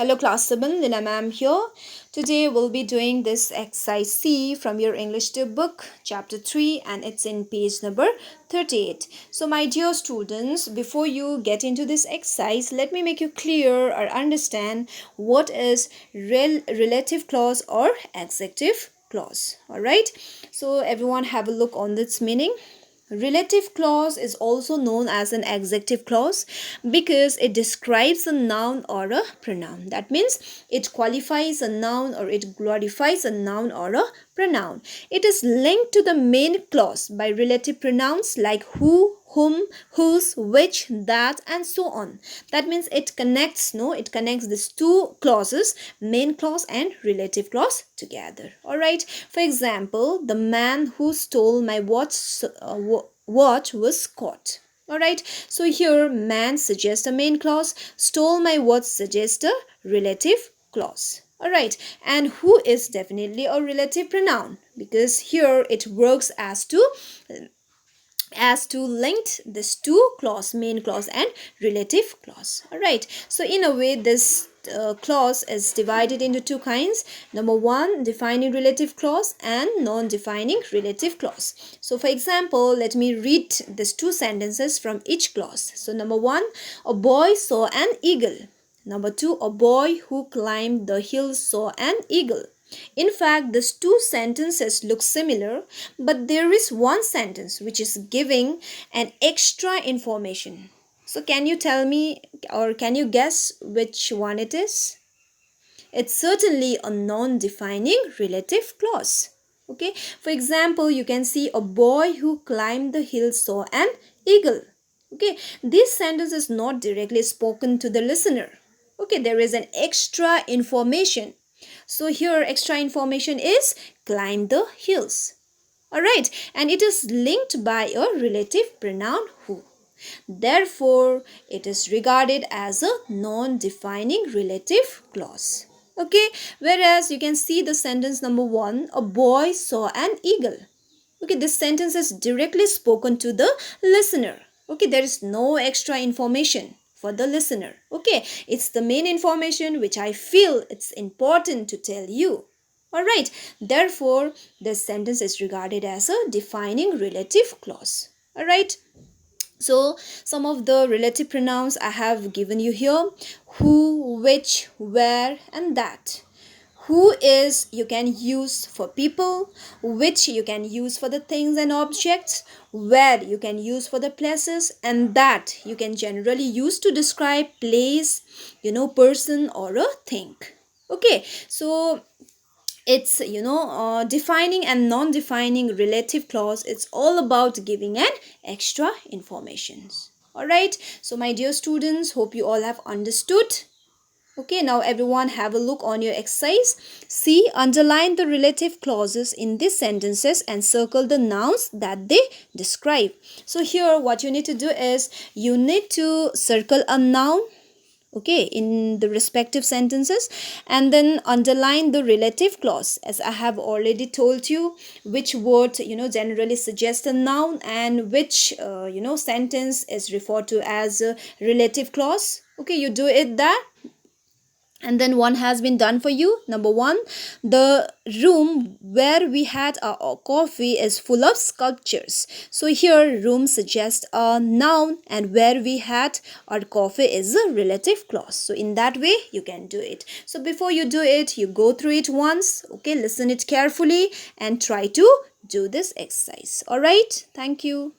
Hello class 7, Lina ma'am here. Today we'll be doing this exercise C from your English 2 book, chapter 3, and it's in page number 38. So my dear students, before you get into this exercise, let me make you clear or understand what is relative clause or adjective clause. Alright, so everyone have a look on this meaning. Relative clause is also known as an adjective clause because it describes a noun or a pronoun. That means it qualifies a noun or it glorifies a noun or a pronoun. It is linked to the main clause by relative pronouns like who, whom, whose, which, that, and so on. That means it connects these two clauses, main clause and relative clause, together. Alright, for example, the man who stole my watch was caught. Alright, so here man suggests a main clause, stole my watch suggests a relative clause. Alright, and who is definitely a relative pronoun because here it works as to linked this two clause, main clause and relative clause. Alright, so in a way this clause is divided into two kinds. Number one, defining relative clause and non-defining relative clause. So for example, let me read these two sentences from each clause. So number one, a boy saw an eagle. Number two, a boy who climbed the hill saw an eagle. In fact, these two sentences look similar, but there is one sentence which is giving an extra information. So can you tell me or can you guess which one it is? It's certainly a non-defining relative clause. Okay, for example, you can see a boy who climbed the hill saw an eagle. Okay, this sentence is not directly spoken to the listener. Okay, there is an extra information. So here extra information is climb the hills. Alright, and it is linked by a relative pronoun who. Therefore, it is regarded as a non-defining relative clause. Okay, whereas you can see the sentence number one, a boy saw an eagle. Okay, this sentence is directly spoken to the listener. Okay, there is no extra information for the listener. Okay, it's the main information which I feel it's important to tell you. Alright, therefore, this sentence is regarded as a defining relative clause. Alright, so some of the relative pronouns I have given you here: who, which, where, and that. Who is you can use for people, which you can use for the things and objects, where you can use for the places, and that you can generally use to describe place, person or a thing. Okay, so it's defining and non-defining relative clause. It's all about giving an extra informations. All right, so my dear students, hope you all have understood. Okay, now everyone have a look on your exercise. See, underline the relative clauses in these sentences and circle the nouns that they describe. So here what you need to do is you need to circle a noun, okay, in the respective sentences, and then underline the relative clause. As I have already told you, which word generally suggests a noun and which sentence is referred to as a relative clause. Okay, you do it that, and then one has been done for you. Number one, the room where we had our coffee is full of sculptures. So here room suggests a noun and where we had our coffee is a relative clause. So in that way you can do it. So before you do it, you go through it once, okay, listen it carefully and try to do this exercise. All right, thank you.